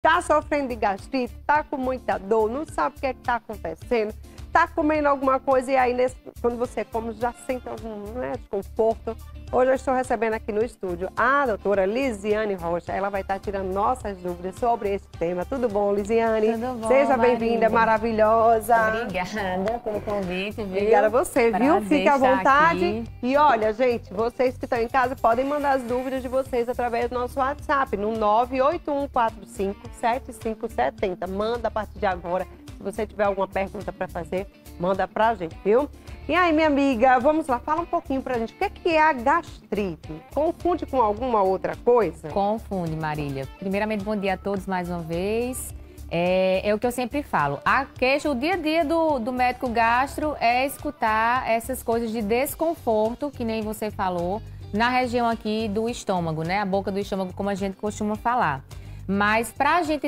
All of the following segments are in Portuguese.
Tá sofrendo de gastrite, tá com muita dor, não sabe o que é que tá acontecendo, tá comendo alguma coisa e aí quando você come já sente algum desconforto. Hoje eu estou recebendo aqui no estúdio a doutora Lisiane Rocha. Ela vai estar tirando nossas dúvidas sobre esse tema. Tudo bom, Lisiane? Tudo bom, Seja bem-vinda, maravilhosa. Obrigada pelo convite, viu? Obrigada a você, viu? Fique à vontade. Aqui. E olha, gente, vocês que estão em casa podem mandar as dúvidas de vocês através do nosso WhatsApp, no 981457570. Manda a partir de agora. Se você tiver alguma pergunta para fazer, manda pra gente, viu? E aí, minha amiga, vamos lá, fala um pouquinho pra gente. O que é a gastrite? Confunde com alguma outra coisa? Confunde, Marília. Primeiramente, bom dia a todos mais uma vez. É o que eu sempre falo. A queixa, o dia a dia do médico gastro é escutar essas coisas de desconforto, que nem você falou, na região aqui do estômago, né? A boca do estômago, como a gente costuma falar. Mas para a gente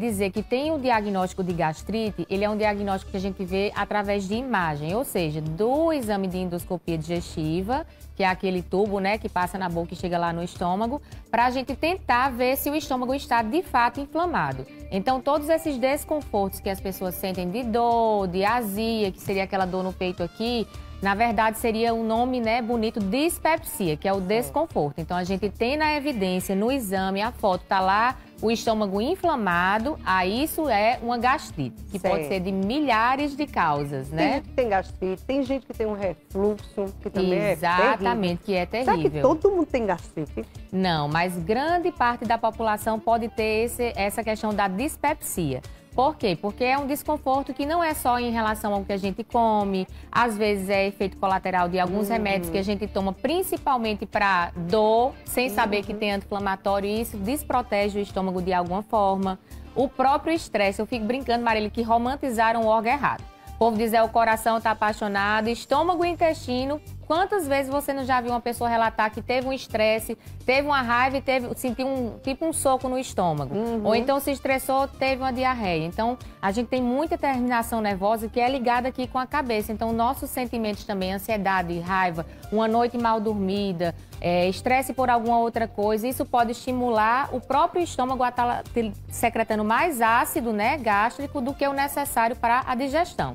dizer que tem o diagnóstico de gastrite, ele é um diagnóstico que a gente vê através de imagem, ou seja, do exame de endoscopia digestiva, que é aquele tubo, né, que passa na boca e chega lá no estômago, para a gente tentar ver se o estômago está de fato inflamado. Então, todos esses desconfortos que as pessoas sentem de dor, de azia, que seria aquela dor no peito aqui, na verdade, seria um nome, né, bonito, dispepsia, que é o desconforto. Então, a gente tem na evidência, no exame, a foto tá lá, o estômago inflamado, aí isso é uma gastrite, que pode ser de milhares de causas, né? Tem gente que tem gastrite, tem gente que tem um refluxo, que também Exatamente, que é terrível. Será que todo mundo tem gastrite? Não, mas grande parte da população pode ter essa questão da dispepsia. Por quê? Porque é um desconforto que não é só em relação ao que a gente come, às vezes é efeito colateral de alguns remédios que a gente toma principalmente para dor, sem saber que tem anti-inflamatório, e isso desprotege o estômago de alguma forma. O próprio estresse, eu fico brincando, Marília, que romantizaram o órgão errado. O povo diz o coração está apaixonado, estômago e intestino. Quantas vezes você não já viu uma pessoa relatar que teve um estresse, teve uma raiva e sentiu um soco no estômago? Ou então se estressou, teve uma diarreia. Então, a gente tem muita terminação nervosa que é ligada aqui com a cabeça. Então, nossos sentimentos também, ansiedade, raiva, uma noite mal dormida, estresse por alguma outra coisa, isso pode estimular o próprio estômago a estar secretando mais ácido, né, gástrico, do que o necessário para a digestão.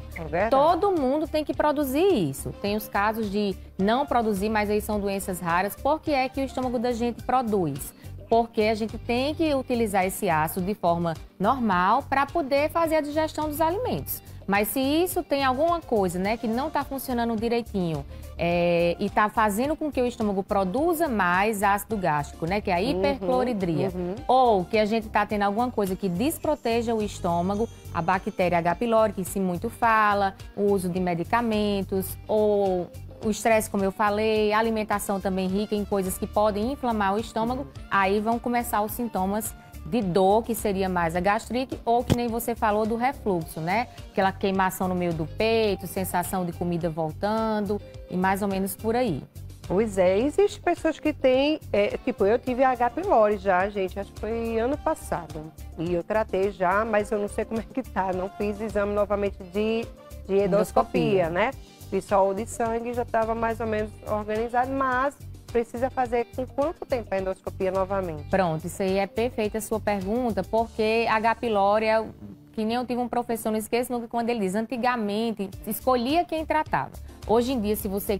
Todo mundo tem que produzir isso. Tem os casos de não produzir, mas aí são doenças raras. Por que é que o estômago da gente produz? Porque a gente tem que utilizar esse ácido de forma normal para poder fazer a digestão dos alimentos. Mas se isso tem alguma coisa, né, que não está funcionando direitinho e está fazendo com que o estômago produza mais ácido gástrico, né, que é a hipercloridria, ou que a gente está tendo alguma coisa que desproteja o estômago, a bactéria H. pylori, que se muito fala, o uso de medicamentos, ou o estresse, como eu falei, a alimentação também rica em coisas que podem inflamar o estômago, aí vão começar os sintomas de dor, que seria mais a gastrite, ou que nem você falou do refluxo, né? Aquela queimação no meio do peito, sensação de comida voltando e mais ou menos por aí. Pois é, existem pessoas que têm, tipo, eu tive H. pylori já, gente, acho que foi ano passado. E eu tratei já, mas eu não sei como é que tá, não fiz exame novamente de endoscopia, né? Fiz só o de sangue, já estava mais ou menos organizado, mas precisa fazer com quanto tempo a endoscopia novamente? Pronto, isso aí é perfeita a sua pergunta, porque H. pylori é, que nem eu tive um professor, não esqueço nunca, quando ele diz, antigamente escolhia quem tratava. Hoje em dia, se você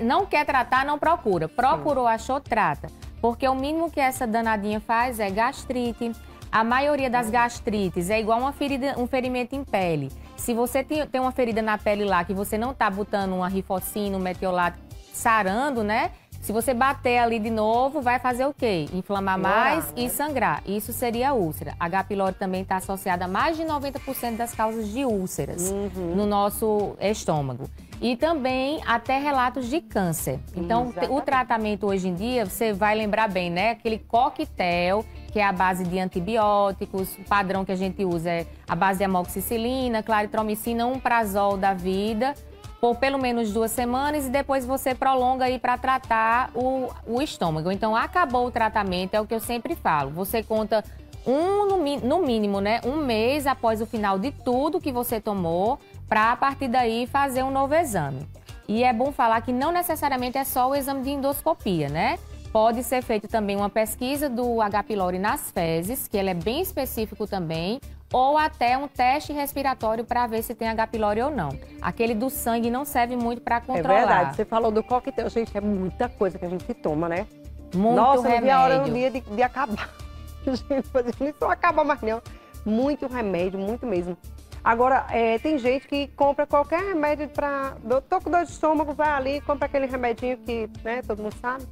não quer tratar, não procura. Procurou, achou, trata. Porque o mínimo que essa danadinha faz é gastrite. A maioria das gastrites é igual uma ferida, um ferimento em pele. Se você tem uma ferida na pele lá, que você não tá botando uma rifocina, um metiolato, sarando, né? Se você bater ali de novo, vai fazer o quê? Inflamar mais e sangrar. Isso seria úlcera. H. pylori também está associada a mais de 90% das causas de úlceras no nosso estômago. E também até relatos de câncer. Então, o tratamento hoje em dia, você vai lembrar bem, né? Aquele coquetel, que é a base de antibióticos, o padrão que a gente usa é a base de amoxicilina, claritromicina, um prazol da vida, por pelo menos 2 semanas e depois você prolonga aí para tratar o estômago. Então, acabou o tratamento, é o que eu sempre falo. Você conta no mínimo, né, 1 mês após o final de tudo que você tomou, para a partir daí fazer um novo exame. E é bom falar que não necessariamente é só o exame de endoscopia, né? Pode ser feito também uma pesquisa do H. pylori nas fezes, que ele é bem específico também, ou até um teste respiratório para ver se tem H. pylori ou não. Aquele do sangue não serve muito para controlar. É verdade, você falou do coquetel, gente, é muita coisa que a gente toma, né? Muito Nossa, remédio. não vi a hora no dia de acabar. Gente, isso não acaba mais não. Muito remédio, muito mesmo. Agora, tem gente que compra qualquer remédio para... Tô com dor de estômago, vai ali e compra aquele remedinho que, né, todo mundo sabe.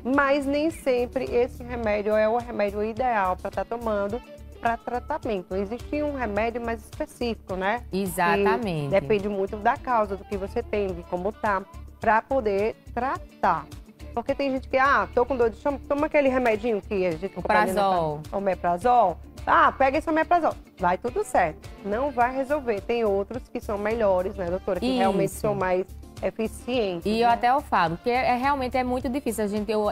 Mas nem sempre esse remédio é o remédio ideal para estar tomando para tratamento. Existe um remédio mais específico, né? Exatamente. Que depende muito da causa, do que você tem, de como tá, para poder tratar. Porque tem gente que, tô com dor de estômago, toma aquele remedinho que a gente... Omeprazol. Omeprazol. Pega esse omeprazol. Vai tudo certo. Não vai resolver. Tem outros que são melhores, né, doutora? Que realmente são mais eficientes. E eu até falo, que realmente é muito difícil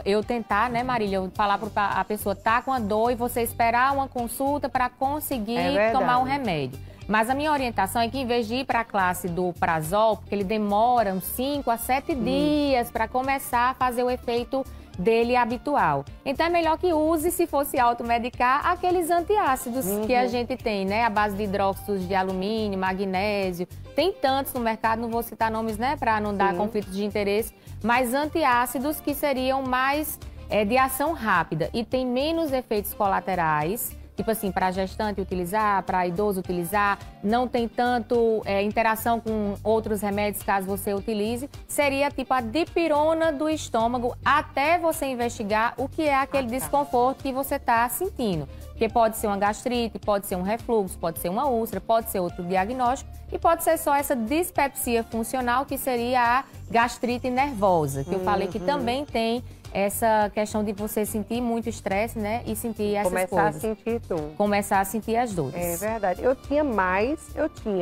eu tentar, né, Marília, eu falar para a pessoa tá com a dor e você esperar uma consulta para conseguir tomar um remédio. Mas a minha orientação é que, em vez de ir para a classe do prazol, porque ele demora uns 5 a 7 dias para começar a fazer o efeito dele habitual. Então é melhor que use, se fosse automedicar, aqueles antiácidos que a gente tem, né? A base de hidróxidos de alumínio, magnésio. Tem tantos no mercado, não vou citar nomes, né? Para não dar conflitos de interesse. Mas antiácidos que seriam mais de ação rápida e tem menos efeitos colaterais. Tipo assim, para gestante utilizar, para idoso utilizar, não tem tanto interação com outros remédios caso você utilize. Seria tipo a dipirona do estômago, até você investigar o que é aquele desconforto que você está sentindo. Porque pode ser uma gastrite, pode ser um refluxo, pode ser uma úlcera, pode ser outro diagnóstico e pode ser só essa dispepsia funcional, que seria a gastrite nervosa, que eu falei que também tem essa questão de você sentir muito estresse, né? E sentir essas coisas. Começar a sentir tudo. Começar a sentir as dores. É verdade. Eu tinha,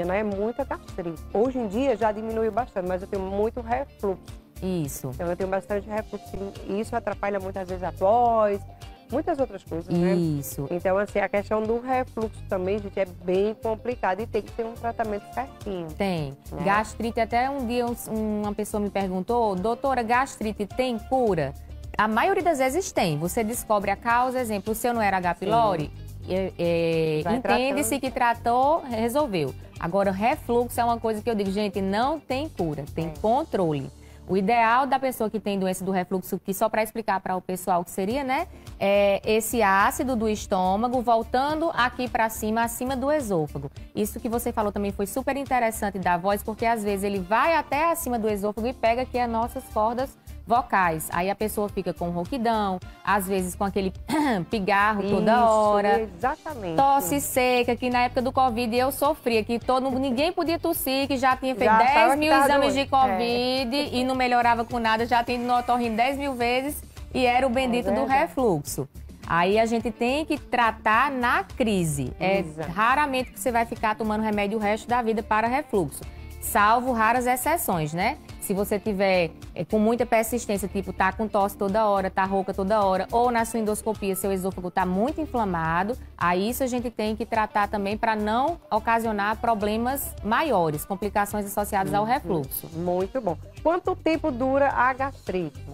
né? Muita gastrite. Hoje em dia já diminuiu bastante, mas eu tenho muito refluxo. Isso. Então eu tenho bastante refluxo. E isso atrapalha muitas vezes a voz, muitas outras coisas, né? Isso. Então, assim, a questão do refluxo também, gente, é bem complicado e tem que ter um tratamento certinho. Tem. Né? Gastrite, até um dia uma pessoa me perguntou, doutora, gastrite tem cura? A maioria das vezes tem. Você descobre a causa, exemplo, o seu não era H. pylori, entende-se que tratou, resolveu. Agora, refluxo é uma coisa que eu digo, gente, não tem cura, tem controle. O ideal da pessoa que tem doença do refluxo, que só para explicar para o pessoal o que seria, né? É esse ácido do estômago voltando aqui para cima, acima do esôfago. Isso que você falou também foi super interessante da voz, porque às vezes ele vai até acima do esôfago e pega aqui as nossas cordas vocais. Aí a pessoa fica com rouquidão, às vezes com aquele pigarro toda hora. Exatamente. Tosse seca, que na época do Covid eu sofria, que ninguém podia tossir, que já tinha feito 10 mil exames de Covid e não melhorava com nada, já tinha ido no otorrino 10 mil vezes e era o bendito do refluxo. Aí a gente tem que tratar na crise. Raramente que você vai ficar tomando remédio o resto da vida para refluxo, salvo raras exceções, né? Se você tiver com muita persistência, tipo tá com tosse toda hora, tá rouca toda hora, ou na sua endoscopia seu esôfago tá muito inflamado, aí isso a gente tem que tratar também para não ocasionar problemas maiores, complicações associadas ao refluxo. Muito bom. Quanto tempo dura a gastrite?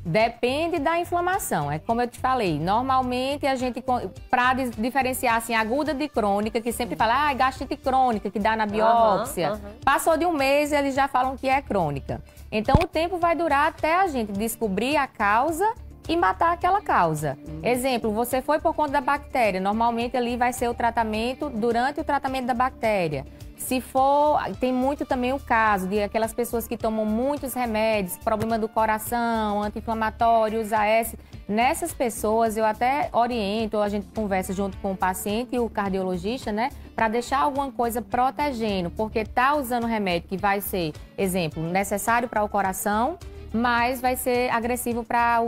Depende da inflamação, é como eu te falei, normalmente a gente, para diferenciar assim, aguda de crônica, que sempre fala, gastrite crônica, que dá na biópsia, passou de um mês eles já falam que é crônica. Então o tempo vai durar até a gente descobrir a causa e matar aquela causa. Exemplo, você foi por conta da bactéria, normalmente ali vai ser o tratamento durante o tratamento da bactéria. Se for, tem muito também o caso de aquelas pessoas que tomam muitos remédios, problema do coração, anti-inflamatórios, AS. Nessas pessoas eu até oriento, a gente conversa junto com o paciente e o cardiologista, né? Para deixar alguma coisa protegendo, porque tá usando remédio que vai ser, exemplo, necessário para o coração, mas vai ser agressivo para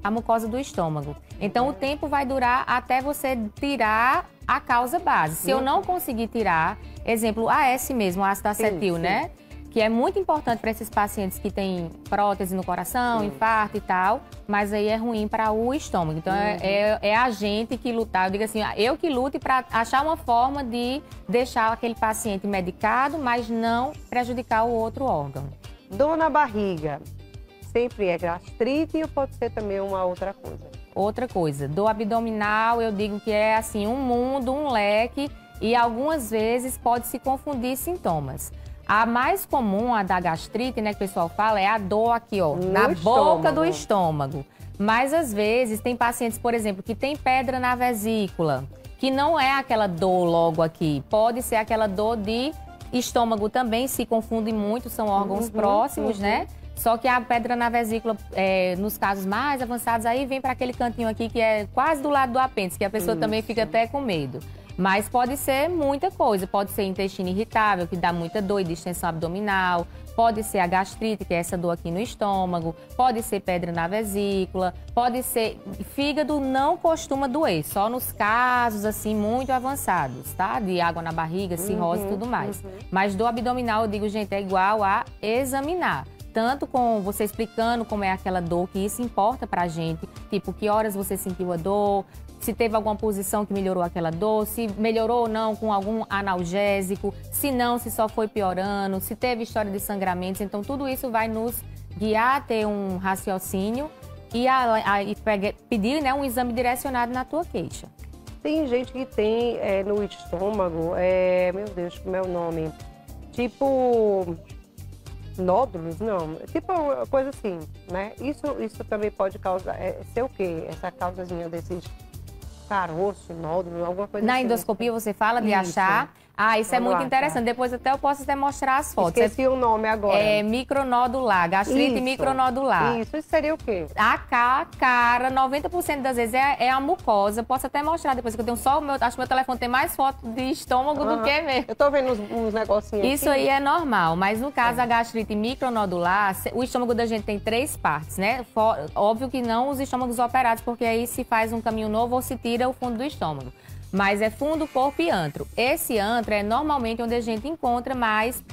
a mucosa do estômago. Então o tempo vai durar até você tirar a causa base. Se eu não conseguir tirar, exemplo, AS mesmo, ácido acetil, né? Que é muito importante para esses pacientes que têm prótese no coração, infarto e tal, mas aí é ruim para o estômago. Então é a gente que lutar, eu digo assim, eu que lute para achar uma forma de deixar aquele paciente medicado, mas não prejudicar o outro órgão. Dor na barriga. sempre é gastrite ou pode ser também uma outra coisa? Outra coisa, dor abdominal, eu digo que é assim, um mundo, um leque, e algumas vezes pode se confundir sintomas. A mais comum, a da gastrite, né, que o pessoal fala, é a dor aqui, ó, na boca do estômago. Mas às vezes tem pacientes, por exemplo, que tem pedra na vesícula, que não é aquela dor logo aqui, pode ser aquela dor de estômago também, se confunde muito, são órgãos próximos, né? Só que a pedra na vesícula, nos casos mais avançados, aí vem para aquele cantinho aqui que é quase do lado do apêndice, que a pessoa também fica até com medo. Mas pode ser muita coisa, pode ser intestino irritável, que dá muita dor e distensão abdominal, pode ser a gastrite, que é essa dor aqui no estômago, pode ser pedra na vesícula, pode ser... Fígado não costuma doer, só nos casos, assim, muito avançados, tá? De água na barriga, cirrose e tudo mais. Mas dor abdominal, eu digo, gente, é igual a examinar. Tanto com você explicando como é aquela dor, que isso importa pra gente, tipo, que horas você sentiu a dor, se teve alguma posição que melhorou aquela dor, se melhorou ou não com algum analgésico, se não, se só foi piorando, se teve história de sangramentos. Então, tudo isso vai nos guiar a ter um raciocínio e pedir, né, um exame direcionado na tua queixa. Tem gente que tem no estômago, meu Deus, como é o nome? Tipo... nódulos, não, tipo uma coisa assim, né? Isso também pode causar, ser o quê? Essa causazinha desses caroço, nódulo, alguma coisa Na assim. endoscopia você fala de achar? Ah, isso é muito interessante. Depois até eu posso até mostrar as fotos. Esqueci o nome agora. É micronodular, gastrite micronodular. Isso seria o quê? A cara, 90% das vezes é a mucosa. Posso até mostrar depois, que eu tenho só o meu... Acho que meu telefone tem mais foto de estômago do que mesmo. Eu tô vendo uns negocinhos Isso aqui. aí é normal, mas no caso da gastrite micronodular, o estômago da gente tem 3 partes, né? Óbvio que não os estômagos operados, porque aí se faz um caminho novo ou se tira o fundo do estômago. Mas é fundo, corpo e antro. Esse antro é normalmente onde a gente encontra mais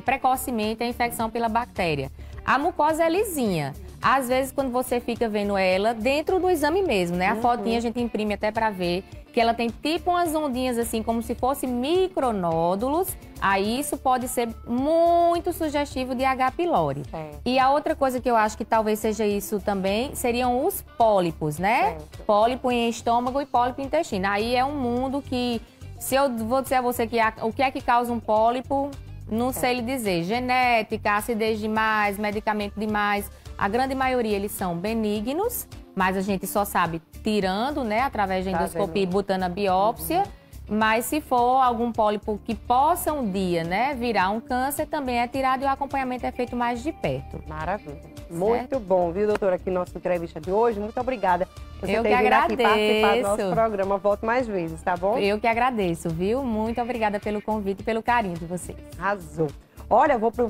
precocemente a infecção pela bactéria. A mucosa é lisinha. Às vezes, quando você fica vendo ela, dentro do exame mesmo, né? A fotinha a gente imprime até pra ver que ela tem tipo umas ondinhas assim, como se fossem micronódulos. Aí isso pode ser muito sugestivo de H. pylori. E a outra coisa que eu acho que talvez seja isso também, seriam os pólipos, né? Pólipo em estômago e pólipo em intestino. Aí é um mundo que, se eu vou dizer a você que o que é que causa um pólipo, não sei lhe dizer. Genética, acidez demais, medicamento demais. A grande maioria, eles são benignos, mas a gente só sabe tirando, né, através da endoscopia e botando a biópsia. Mas se for algum pólipo que possa um dia, né, virar um câncer, também é tirado e o acompanhamento é feito mais de perto. Maravilha. Muito bom, viu, doutora, aqui nossa entrevista de hoje. Muito obrigada por você Eu ter que vindo aqui participar do agradeço. nosso programa. Volte mais vezes, tá bom? Eu que agradeço, viu? Muito obrigada pelo convite e pelo carinho de vocês. Arrasou. Olha, eu vou pro